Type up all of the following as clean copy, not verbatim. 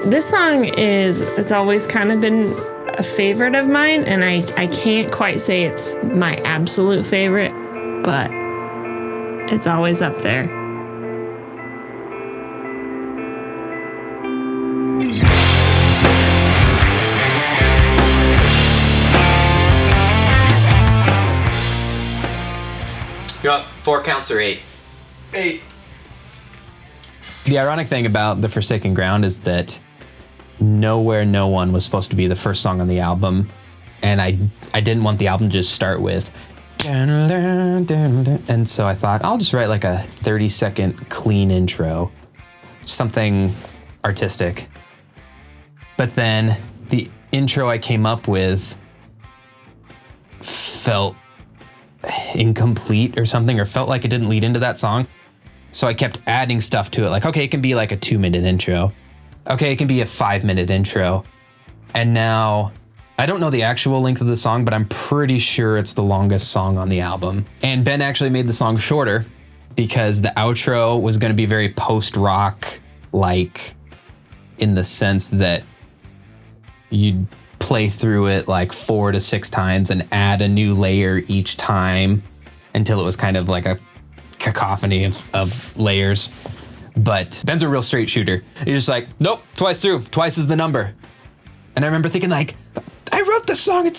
This song it's always kind of been a favorite of mine, and I can't quite say it's my absolute favorite, but it's always up there. You want 4 counts or 8? 8. The ironic thing about The Forsaken Ground is that Nowhere No One was supposed to be the first song on the album, and I didn't want the album to just start with and so I thought I'll just write like a 30-second clean intro, something artistic. But then the intro I came up with felt incomplete or something, or felt like it didn't lead into that song. So I kept adding stuff to it, like, okay, it can be like a 2-minute intro. Okay, it can be a 5-minute intro. And now, I don't know the actual length of the song, but I'm pretty sure it's the longest song on the album. And Ben actually made the song shorter because the outro was going to be very post-rock, like, in the sense that you'd play through it like 4 to 6 times and add a new layer each time until it was kind of like a cacophony of layers. But Ben's a real straight shooter. He's just like, nope, twice through. Twice is the number. And I remember thinking like, I wrote this song.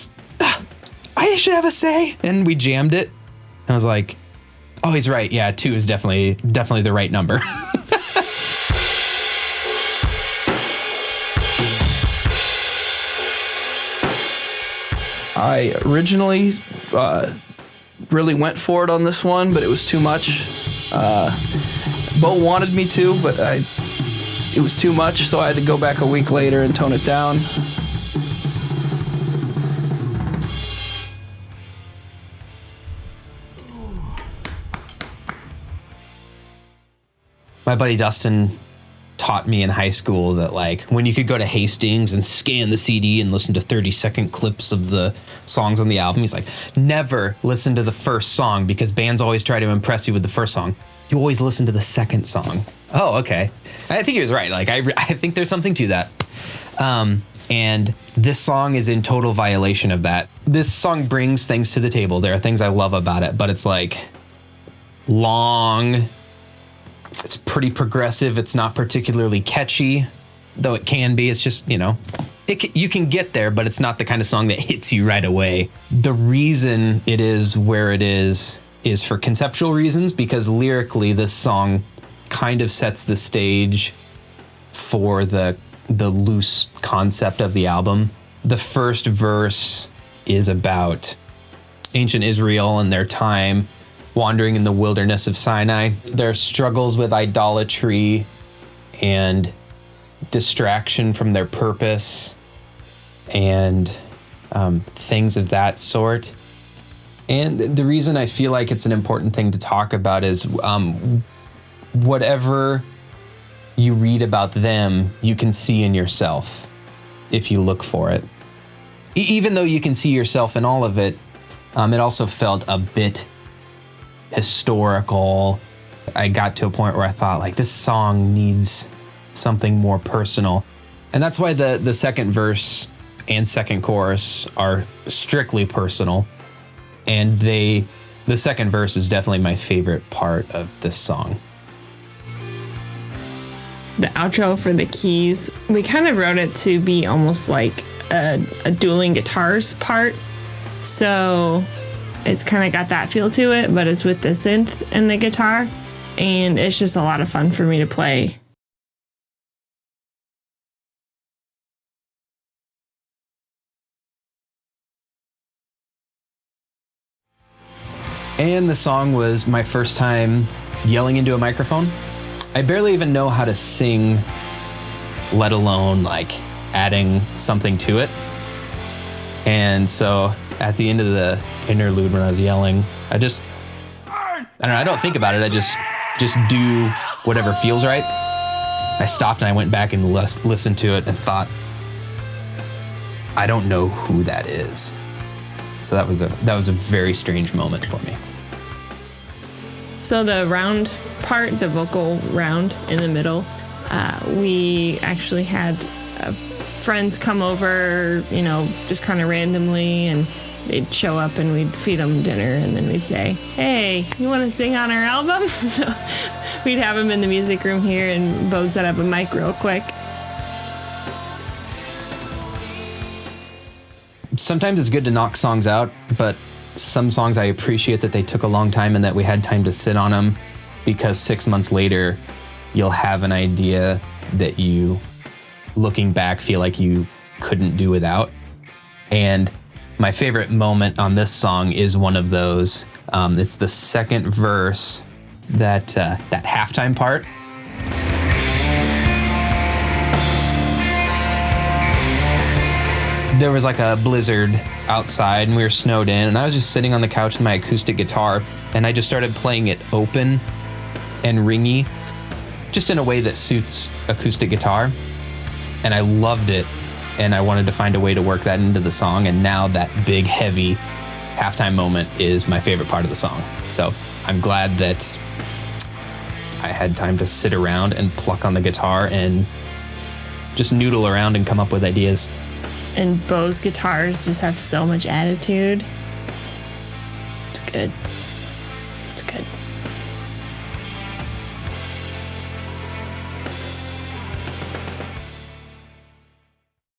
I should have a say. And we jammed it. And I was like, oh, he's right. Yeah, 2 is definitely the right number. I originally really went for it on this one, but it was too much. Bo wanted me to, but it was too much, so I had to go back a week later and tone it down. My buddy Dustin taught me in high school that like when you could go to Hastings and scan the CD and listen to 30-second clips of the songs on the album, he's like, never listen to the first song because bands always try to impress you with the first song. You always listen to the second song. Oh, okay. I think he was right. Like I think there's something to that. And this song is in total violation of that. This song brings things to the table. There are things I love about it, but it's like long. It's pretty progressive. It's not particularly catchy, though it can be. It's just, you can get there, but it's not the kind of song that hits you right away. The reason it is where it is for conceptual reasons, because lyrically this song kind of sets the stage for the loose concept of the album. The first verse is about ancient Israel and their time wandering in the wilderness of Sinai, their struggles with idolatry and distraction from their purpose and things of that sort. And the reason I feel like it's an important thing to talk about is whatever you read about them, you can see in yourself if you look for it. Even though you can see yourself in all of it, it also felt a bit historical. I got to a point where I thought like this song needs something more personal. And that's why the second verse and second chorus are strictly personal. And the second verse is definitely my favorite part of this song. The outro for the keys, we kind of wrote it to be almost like a dueling guitars part. So it's kind of got that feel to it, but it's with the synth and the guitar. And it's just a lot of fun for me to play. And the song was my first time yelling into a microphone. I barely even know how to sing, let alone like adding something to it. And so at the end of the interlude when I was yelling, I don't know, I don't think about it. I just do whatever feels right. I stopped and I went back and listened to it and thought, I don't know who that is. So that was a very strange moment for me. So the round part, the vocal round in the middle, We actually had friends come over, just kind of randomly, and they'd show up and we'd feed them dinner, and then we'd say, hey, you want to sing on our album? So we'd have them in the music room here, and Bode set up a mic real quick. Sometimes it's good to knock songs out, but some songs I appreciate that they took a long time and that we had time to sit on them, because 6 months later, you'll have an idea that you, looking back, feel like you couldn't do without. And my favorite moment on this song is one of those. It's the second verse, that halftime part. There was like a blizzard outside and we were snowed in, and I was just sitting on the couch with my acoustic guitar, and I just started playing it open and ringy, just in a way that suits acoustic guitar. And I loved it, and I wanted to find a way to work that into the song, and now that big, heavy halftime moment is my favorite part of the song. So I'm glad that I had time to sit around and pluck on the guitar and just noodle around and come up with ideas. And Bo's guitars just have so much attitude. It's good.